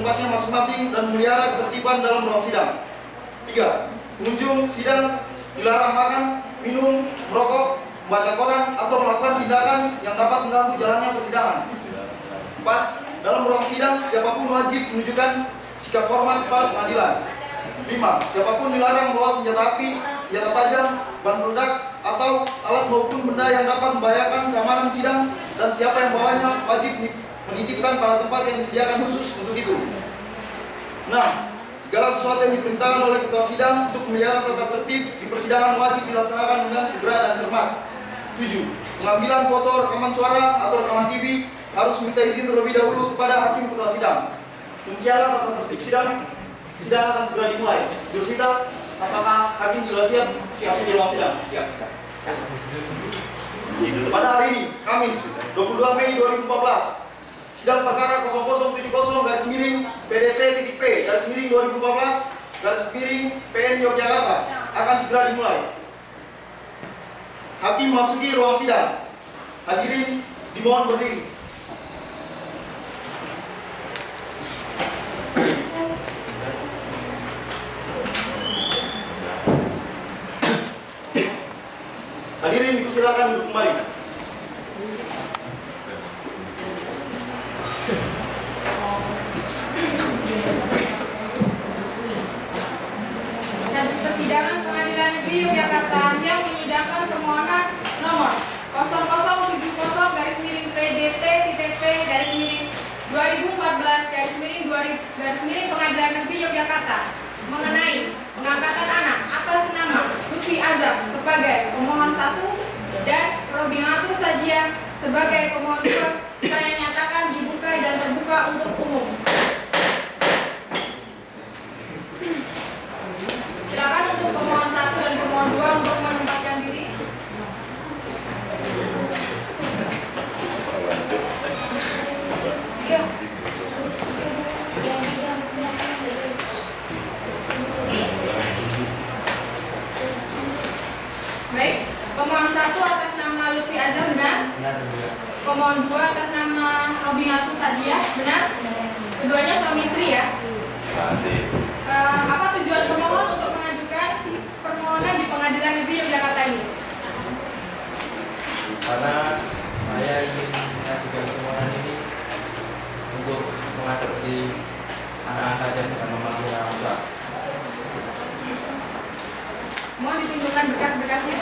tempatnya masing-masing dan memelihara ketertiban dalam ruang sidang. 3. Pengunjung sidang dilarang makan, minum, merokok, membaca koran, atau melakukan tindakan yang dapat mengganggu jalannya persidangan. 4. Dalam ruang sidang, siapapun wajib menunjukkan sikap hormat kepada pengadilan. 5. Siapapun dilarang membawa senjata api, senjata tajam, bahan peledak, atau alat maupun benda yang dapat membahayakan keamanan sidang, dan siapa yang membawanya wajib menitipkan pada tempat yang disediakan khusus untuk itu. 6. Segala sesuatu yang diperintahkan oleh ketua sidang untuk memelihara tata tertib di persidangan wajib dilaksanakan dengan segera dan cermat. 7. Pengambilan foto, rekaman suara, atau rekaman TV harus minta izin terlebih dahulu kepada hakim ketua sidang. Demikianlah tata tertib sidang. Sidang akan segera dimulai. Jurusita, apakah hakim sudah siap masuk di ruang sidang? Pada hari ini, Kamis, 22 Mei 2014, sidang perkara 0070-PDT-P-2014-PN Yogyakarta akan segera dimulai. Hakim masuki ruang sidang. Hadirin dimohon berdiri. Hadirin dipersilakan duduk kembali. Persidangan Pengadilan Negeri Yogyakarta yang menyidangkan permohonan nomor 0070-PDT-P-2014-Pengadilan Negeri Yogyakarta mengenai pengangkatan anak atas nama Lutfi Azam sebagai pemohon 1 dan Robinatu Sajiah sebagai pemohon 2 saya nyatakan dibuka dan terbuka untuk umum. Silakan untuk pemohon 1 dan pemohon 2 untuk menempatkan diri. Baik, pemohon 1 atas nama Lutfi Azam benar? Pemohon 2 atas nama Robinatu Sajiah benar? Keduanya suami istri ya? Apa tujuan pemohon untuk mengajukan permohonan di Pengadilan Negeri Yogyakarta ini? Karena saya ingin mengajukan permohonan ini untuk menghadapi anak-anak yang sedang memangku rasa. Mohon ditunjukkan berkas-berkasnya.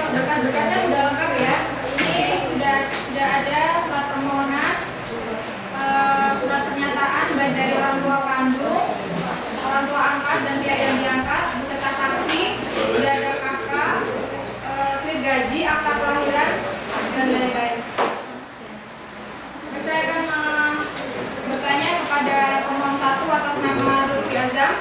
Berkas-berkasnya sudah lengkap ya. Ini sudah ada surat permohonan, surat pernyataan baik dari orang tua kandung, orang tua angkat dan pihak yang diangkat, beserta saksi, sudah ada kakak, slip gaji, akta kelahiran dan lain-lain. Saya akan bertanya kepada pemohon 1 atas nama Lutfi Azam.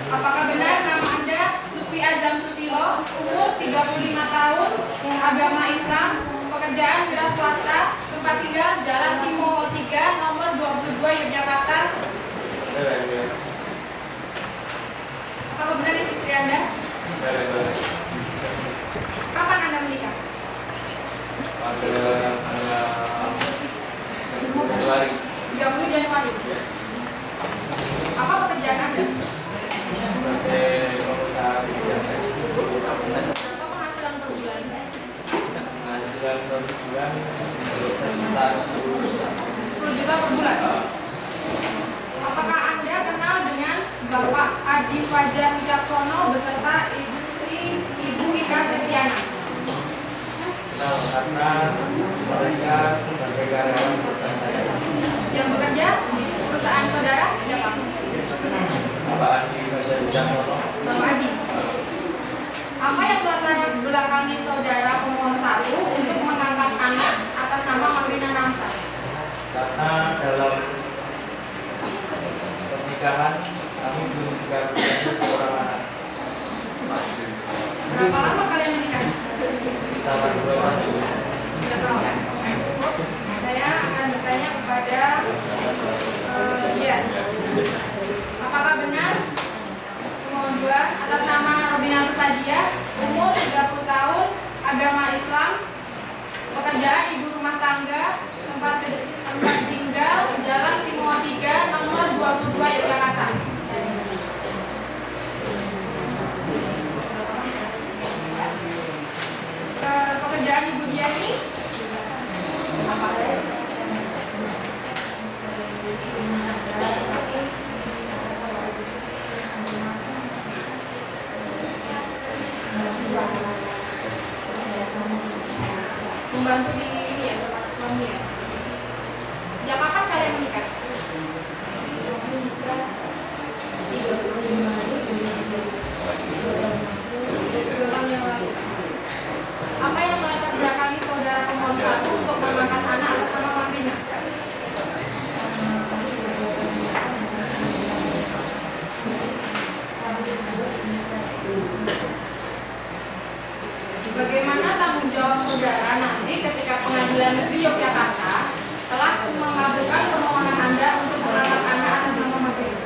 Apakah benar nama Anda Lutfi Azam Susilo, umur 35 tahun, agama Islam, pekerjaan wira swasta, tempat tinggal Jalan Timoho 3, nomor 22 Yogyakarta? Apakah benar itu istri Anda? Kapan Anda menikah? Pada Januari. 30 Januari. Apa pekerjaan Anda? Sebagai pengusaha Berapa penghasilan per bulan? penghasilan per bulan sekitar 10 juta per bulan. Apakah Anda kenal dengan Bapak Adi Fajar Wicaksono beserta istri Ibu Ika Septiana? kenal karena mereka sebagai karyawan perusahaan saya. Yang bekerja di perusahaan saudara siapa? Bapak Adi Fajar Wicaksono. Bapak Adi. Apa yang melatar belakangi saudara pemohon 1 untuk mengangkat anak atas nama Marlina Ramsa? Karena dalam pernikahan, kami belum juga punya seorang anak. Berapa lama kalian menikah? Sekitar 2 tahun. Sudah tahu ya? Saya akan bertanya kepada dia. Apakah benar pemohon 2 atas nama Robina Tusadia, umur 30 tahun, agama Islam, pekerjaan ibu rumah tangga, tempat tinggal Jalan Timoho 3 nomor 22 Yogyakarta. Pekerjaan ibu dia ini apa? Membantu di ini ya, tempat suami ya. Sejak kapan kalian menikah? 2 tahun yang lalu. Apa yang melatar belakangi saudara pemohon 1 untuk mengangkat anak atas nama Makrina? Bagaimana tanggung jawab saudara nanti ketika Pengadilan Negeri Yogyakarta telah mengabulkan permohonan Anda untuk mengangkat anak atas nama Makrina?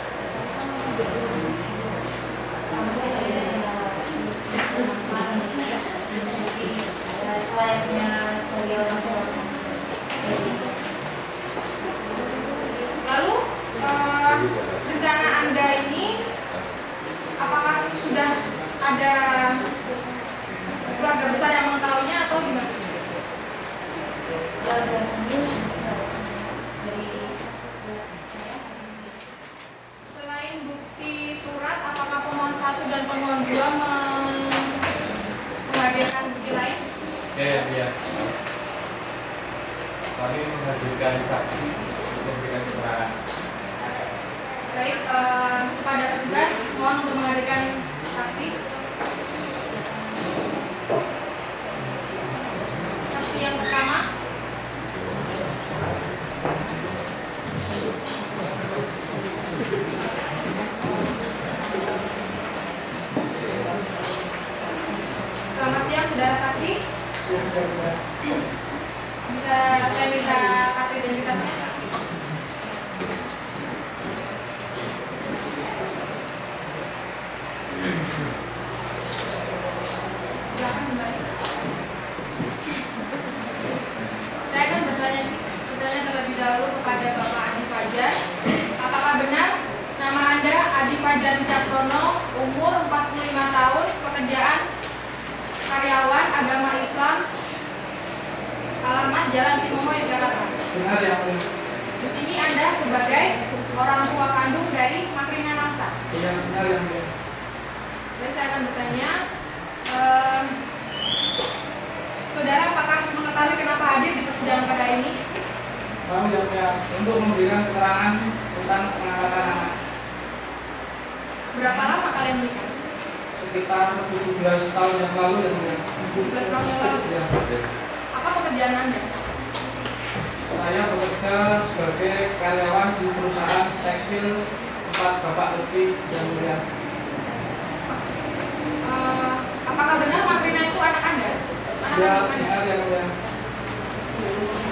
Selayaknya sebagai orang tua. Lalu rencana Anda ini apakah sudah ada keluarga besar yang mengetahuinya atau gimana? Keluarga kami dari Selain bukti surat, apakah pemohon 1 dan pemohon 2 menghadirkan bukti lain? Ya. Kami menghadirkan saksi untuk memberikan keterangan. Baik, kepada petugas mohon untuk menghadirkan saksi. Saksi yang pertama. Selamat siang saudara saksi. Saya minta kartu identitasnya. Silakan kembali. Saya akan bertanya terlebih dahulu kepada Bapak Adi Fajar. Apakah benar nama Anda Adi Fajar Wicaksono, umur 45 tahun, pekerjaan karyawan, agama Islam, alamat Jalan Timoho Yogyakarta? Benar ya, Bu. Di sini Anda sebagai orang tua kandung dari Makrina Namsa. Iya, benar ya, Bu. Jadi saya akan bertanya, saudara apakah mengetahui kenapa hadir di persidangan pada ini? Kami yang punya untuk memberikan keterangan tentang pengangkatan anak Berapa lama kalian menikah? sekitar 17 tahun yang lalu ya, Bu. 17 tahun yang lalu. Ya. Apa pekerjaan Anda? Saya bekerja sebagai karyawan di perusahaan tekstil tempat Bapak Lutfi yang mulia. Apakah benar Makrina itu anak Anda? Anak Ya, kandung Anda? benar yang mulia.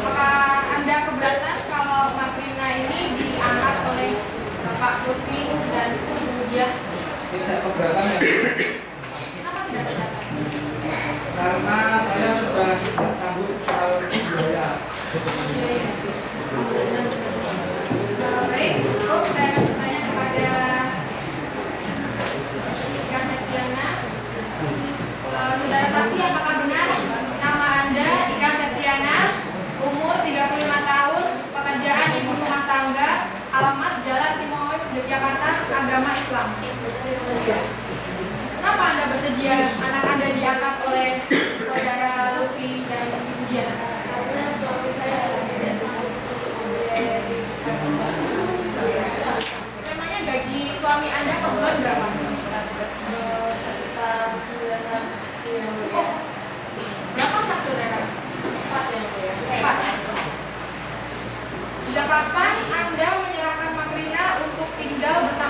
Apakah Anda keberatan kalau Makrina ini diangkat oleh Bapak Lutfi dan Ibu dia? Tidak keberatan ya, Bu. Kenapa tidak keberatan? Karena saya sudah tidak sanggup soal biaya. Baik, cukup. Saya akan bertanya kepada Ika Septiana. Saudara saksi, apakah benar nama Anda Ika Septiana, umur 35 tahun, pekerjaan ibu rumah tangga, alamat Jalan Timoho Yogyakarta, agama Islam? Kenapa Anda bersedia anak Anda diangkat oleh saudara Lutfi dan Ibu Dian? karena suami saya tidak sanggup Memangnya gaji suami Anda per bulan berapa? sekitar 900 yang mulia. Oh, berapa anak saudara? 4 yang mulia. 4. Sejak kapan Anda menyerahkan Makrina untuk tinggal bersama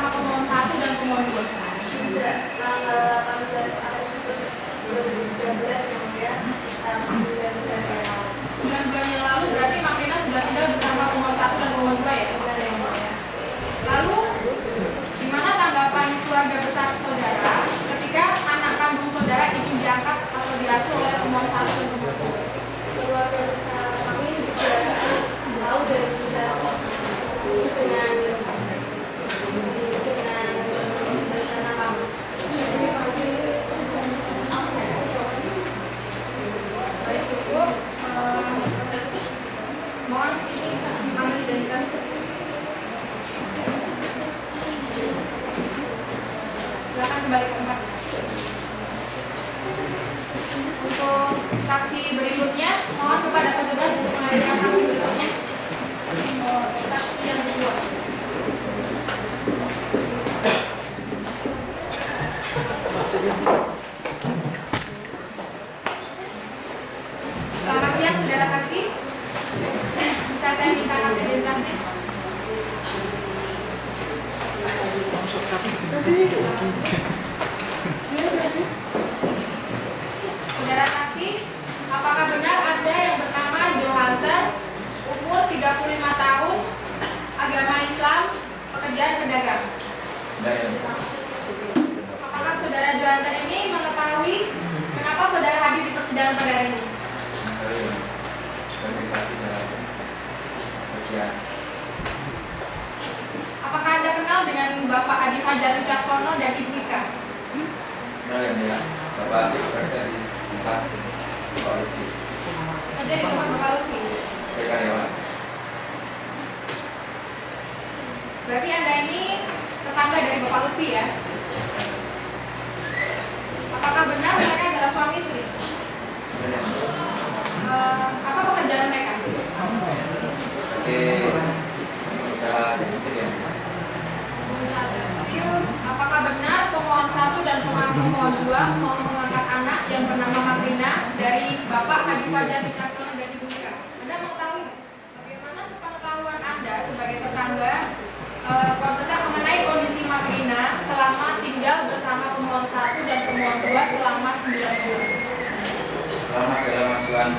pemohon 2? Sudah tanggal 18 Agustus 2013 yang mulia, 9 bulan yang lalu. 9 bulan yang lalu berarti Makrina sudah tinggal bersama pemohon 1 dan pemohon 2 ya? Benar yang mulia. Lalu, gimana tanggapan keluarga besar saudara ketika anak kandung saudara ingin diangkat atau diasuh oleh pemohon 1 dan pemohon 2? Keluarga besar kami sudah tahu dan sudah dengan rencana kami. Baik, cukup. Mohon dipanggil identitas. Silakan kembali ke tempat. Untuk saksi berikutnya, mohon kepada petugas untuk menghadirkan saksi berikutnya. Saksi yang kedua. Selamat siang, saudara saksi. Bisa saya minta kartu identitasnya? Saudara saksi, apakah benar Anda yang bernama Johanter, umur 35 tahun, agama Islam, pekerjaan pedagang? Apakah saudara Johanter ini mengetahui kenapa saudara hadir di persidangan pada hari ini? Apakah Anda kenal dengan Bapak Adi Fajar Wicaksono dan Ibu Ika? Bapak Adi bekerja di tempat Bapak Lutfi, Kerja di tempat Bapak Lutfi. karyawan. Berarti Anda ini tetangga dari Bapak Lutfi ya? Apakah benar mereka adalah suami istri? Apa pekerjaan mereka? Usaha tekstil ya. Usaha tekstil. Apakah benar pemohon 1 dan pemohon 2 mau mengangkat anak yang bernama Makrina dari Bapak Adi Fajar Wicaksono dan Ibu Ika? Anda mengetahui bagaimana sepengetahuan Anda sebagai tetangga komentar mengenai kondisi Makrina selama tinggal bersama pemohon 1 dan pemohon 2 selama 9 bulan? Selama dalam masukan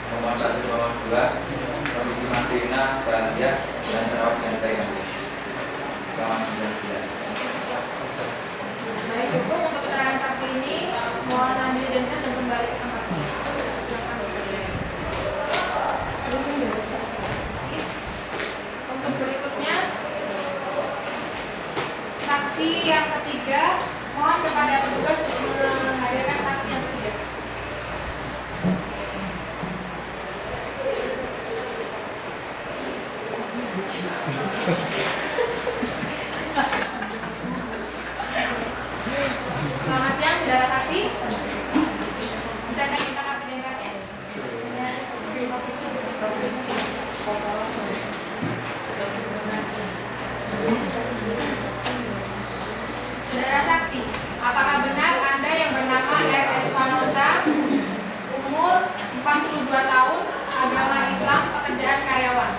pemohon 1 pemohon 2, kondisi Makrina bahagia dan terawat dengan baik selama 9 bulan. Baik, cukup untuk keterangan saksi ini. Mohon ambil identitas dan kembali ke tempatnya. Untuk berikutnya, saksi yang ketiga, mohon kepada petugas untuk menghadirkan saksi yang ketiga. Selamat siang, saudara saksi. Bisa saya minta kartu identitasnya? Saudara saksi, apakah benar Anda yang bernama R.S. Panosa, umur 42 tahun, agama Islam, pekerjaan karyawan?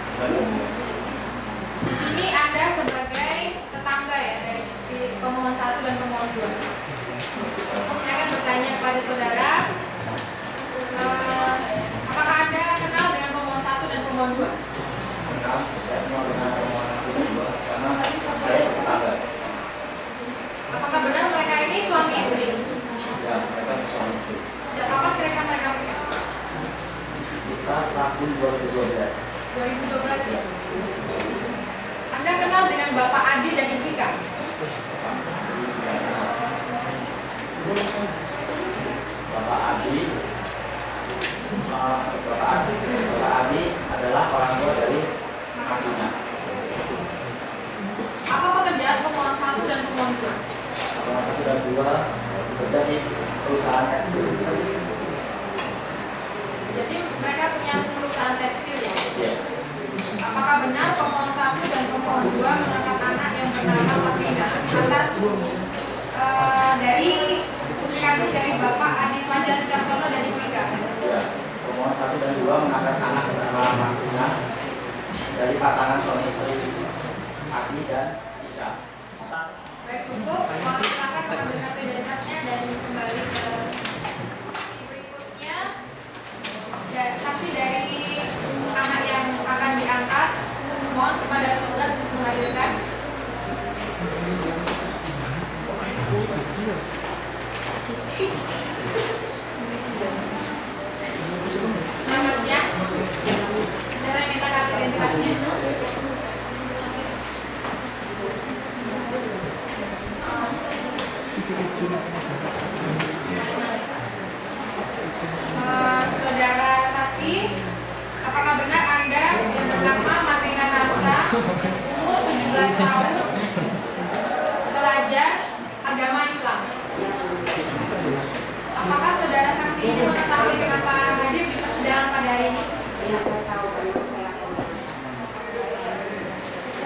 Di sini Anda sebagai tetangga ya dari pemohon 1 dan pemohon 2. Saya akan bertanya kepada saudara, apakah Anda kenal dengan pemohon 1 dan pemohon 2? Kenal, saya kenal dengan pemohon 1 dan 2 karena saya tetangga. Apakah benar mereka ini suami istri? Ya, mereka suami istri. Sejak kapan mereka menikah? Sekitar tahun 2012. 2012 ya. Anda kenal dengan Bapak Adi dan Ibu Ika? Bapak Adi adalah orang tua dari Makrina. Apa pekerjaan pemohon 1 dan pemohon 2? Pemohon 1 dan 2 bekerja di perusahaan tekstil. Jadi mereka punya perusahaan tekstil ya? Iya. Apakah benar pemohon 1 dan pemohon 2 mengangkat anak yang bernama Makrina atas dari putri kandung dari Bapak Adi Fajar Wicaksono dan Ibu Ika? Ya, pemohon 1 dan 2 mengangkat anak bernama Makrina dari pasangan suami istri Adi dan Ika. Baik, cukup. Mohon silakan mengambil kartu identitasnya dan kembali ke berikutnya. Dan saksi dari anak yang akan diangkat, mohon kepada petugas untuk menghadirkan. Selamat siang. Saya minta kartu identitasnya. Saudara saksi, apakah benar Anda yang bernama Martina Namsa, umur 17 tahun, pelajar agama Islam? Apakah saudara saksi ini mengetahui kenapa hadir di persidangan pada hari ini?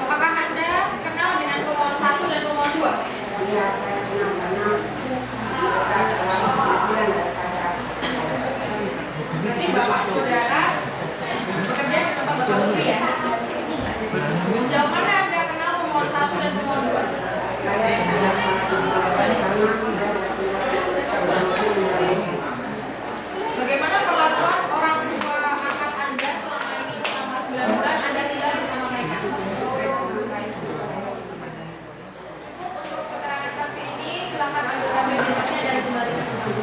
Apakah Anda kenal dengan pemohon 1 dan pemohon 2? Iya, saya senang karena Berarti Bapak saudara bekerja di tempat Bapak Putri ya? Sejauh mana Anda kenal pemohon 1 dan pemohon 2? saya tidak Bagaimana perlakuan orang tua angkat Anda selama ini, selama 9 bulan Anda tinggal bersama mereka? Untuk keterangan saksi ini, silakan ambil kartu identitasnya dan kembali ke tempat.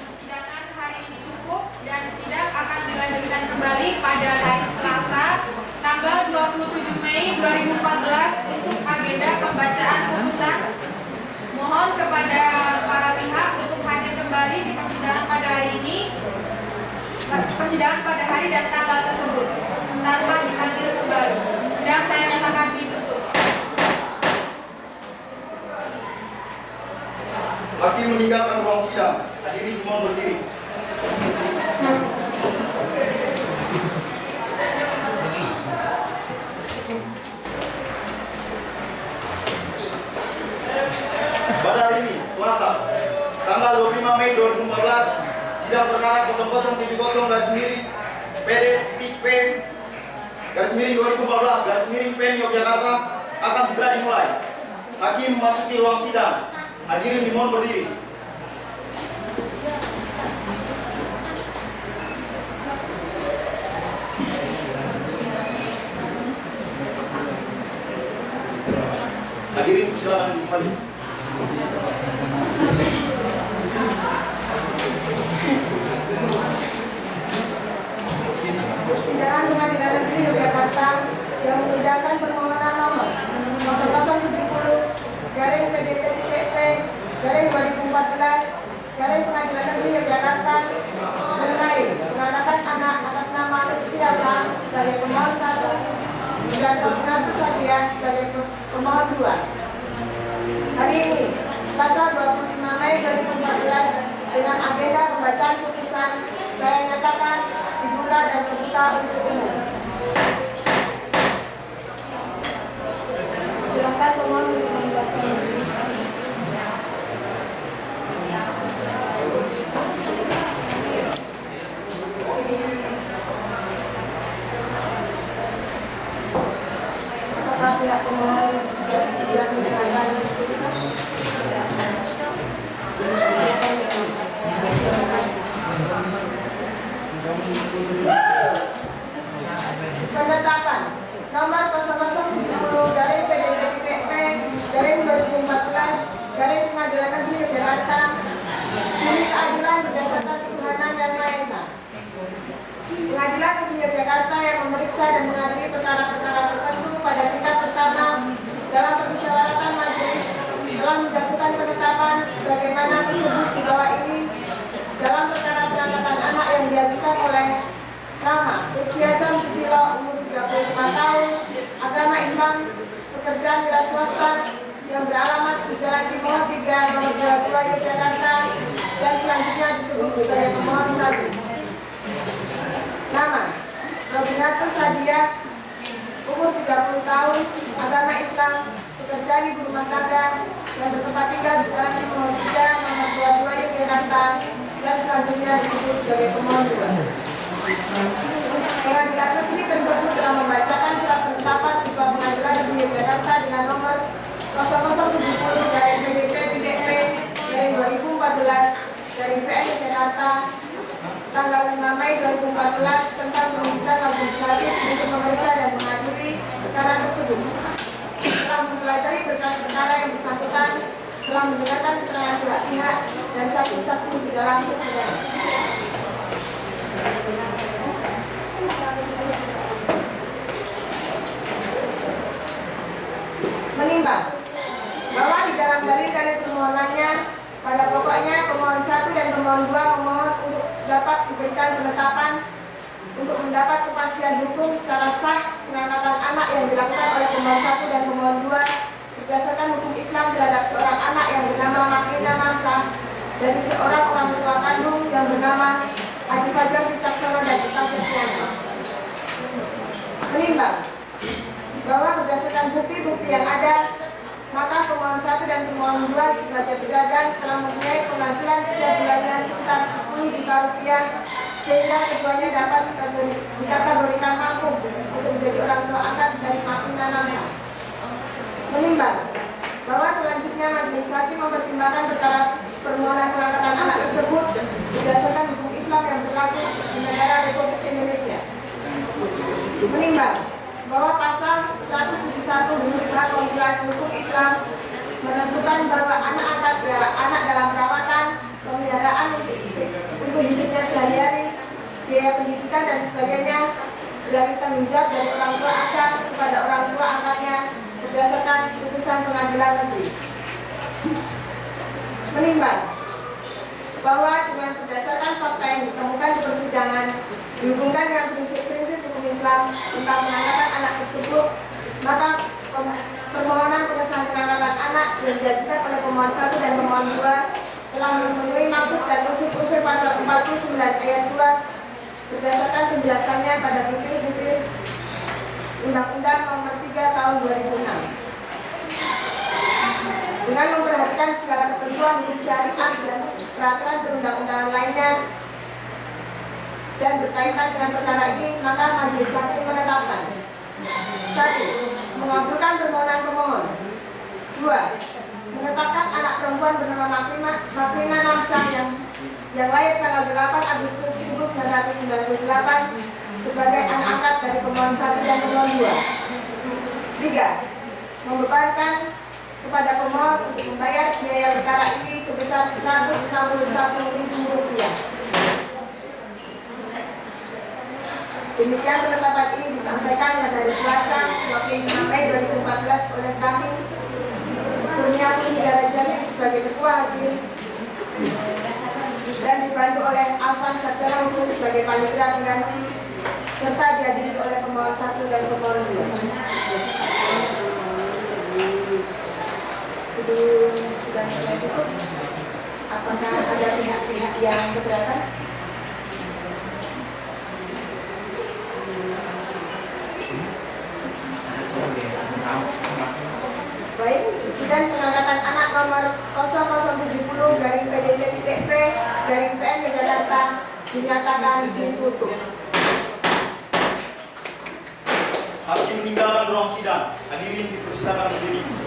Persidangan hari ini cukup dan sidang akan dilanjutkan kembali pada hari Selasa, tanggal 27 Mei 2014 untuk agenda pembacaan putusan. Mohon kepada para pihak untuk hadir kembali di persidangan pada hari ini, persidangan pada hari dan tanggal tersebut tanpa dipanggil kembali. Sidang saya nyatakan ditutup. Hakim meninggalkan ruang sidang. Hadirin mohon berdiri. Pada hari ini, Selasa, tanggal 25 Mei 2014, sidang perkara 0070 PD.P 2014 PEN Yogyakarta akan segera dimulai. Hakim memasuki ruang sidang. Hadirin dimohon berdiri. Hadirin silakan kembali. Persidangan Pengadilan Negeri Yogyakarta yang menyidangkan permohonan nomor 0070-PDT-P/2014 Pengadilan Negeri Yogyakarta mengenai pengangkatan anak atas nama Lutfi Hasan sebagai pemohon 1 dan Robinatus Sadia sebagai pemohon 2. Hari ini, Selasa 25 Mei 2014, dengan agenda pembacaan putusan, saya nyatakan dibuka dan terbuka untuk umum. Silakan pemohon membacakan. Apakah pihak pemohon sudah siap mendengarkan putusan? Penetapan nomor 0070-PDT-P/2014 Pengadilan Negeri Yogyakarta demi keadilan berdasarkan ketuhanan yang Maha Esa. Pengadilan Negeri Yogyakarta yang memeriksa dan mengadili perkara-perkara tertentu pada tingkat pertama dalam permusyawaratan majelis telah menjatuhkan penetapan sebagaimana tersebut di bawah ini dalam perkara pengangkatan anak yang diajukan oleh nama Lutfi Hasan Susilo, umur 35 tahun, agama Islam, pekerjaan wira swasta, yang beralamat di Jalan Timoho 3 nomor 22 Yogyakarta, dan selanjutnya disebut sebagai pemohon 1. Nama Robinatus Sadia, umur 30 tahun, agama Islam, pekerjaan ibu rumah tangga, yang bertempat tinggal di Jalan Timoho 3 nomor 22 Yogyakarta, dan selanjutnya disebut sebagai pemohon 2. Pengadilan negeri tersebut telah membacakan surat penetapan berupa Jakarta tanggal 5 Mei 2014 tentang penunjukan majelis hakim untuk memeriksa dan mengadili perkara tersebut. Telah mempelajari berkas perkara yang bersangkutan, telah mendengarkan keterangan pihak-pihak dan saksi-saksi di dalam persidangan. Menimbang bahwa di dalam dalil-dalil permohonannya pada pokoknya pemohon 1 dan pemohon 2 memohon untuk dapat diberikan penetapan untuk mendapat kepastian hukum secara sah pengangkatan anak yang dilakukan oleh pemohon 1 dan pemohon 2 berdasarkan hukum Islam terhadap seorang anak yang bernama Makrina Namsa dari seorang orang tua kandung yang bernama Adi Fajar Wicaksono dan Ita Septiana. Menimbang bahwa berdasarkan bukti-bukti yang ada, maka pemohon 1 dan pemohon 2 sebagai pedagang telah mempunyai penghasilan setiap bulannya sekitar 10 juta rupiah, sehingga keduanya dapat dikategorikan mampu untuk menjadi orang tua angkat dari Makrina Namsa. Menimbang bahwa selanjutnya majelis hakim mempertimbangkan perkara permohonan pengangkatan anak tersebut berdasarkan hukum Islam yang berlaku di negara Republik Indonesia. Menimbang bahwa pasal 171 huruf H kompilasi hukum Islam menentukan bahwa anak angkat adalah anak dalam perawatan, pemeliharaan untuk hidupnya sehari-hari, biaya pendidikan dan sebagainya berarti tanggung jawab dari orang tua asal kepada orang tua angkatnya berdasarkan putusan pengadilan negeri. Menimbang bahwa dengan berdasarkan fakta yang ditemukan di persidangan dihubungkan dengan prinsip-prinsip hukum Islam tentang pengangkatan anak tersebut, maka permohonan pengesahan pengangkatan anak yang diajukan oleh pemohon 1 dan pemohon 2 telah memenuhi maksud dan unsur-unsur pasal 49 ayat 2 berdasarkan penjelasannya pada butir-butir Undang-Undang Nomor 3 Tahun 2006. Dengan memperhatikan segala ketentuan hukum syariah dan peraturan perundang-undangan lainnya dan berkaitan dengan perkara ini, maka majelis hakim menetapkan: 1. Mengabulkan permohonan pemohon. 2. Menetapkan anak perempuan bernama Makrina Namsa yang lahir tanggal 8 Agustus 1998 sebagai anak angkat dari pemohon 1 dan pemohon 2. 3. Membebankan kepada pemohon untuk membayar biaya perkara ini sebesar Rp161.000. Demikian penetapan ini disampaikan pada hari Selasa 25 Mei 2014 oleh kami Kurniawan Negara Jali sebagai Ketua Hakim dan dibantu oleh Alvan Sarjana Hukum sebagai Panitia Pengganti serta dihadiri oleh pemohon 1 dan pemohon 2. Sebelum sidang saya tutup, apakah ada pihak-pihak yang keberatan? Baik, sidang pengangkatan anak nomor 0070/PDT.P/PN Jakarta dinyatakan ditutup. Hakim meninggalkan ruang sidang. Hadirin di persidangan berdiri.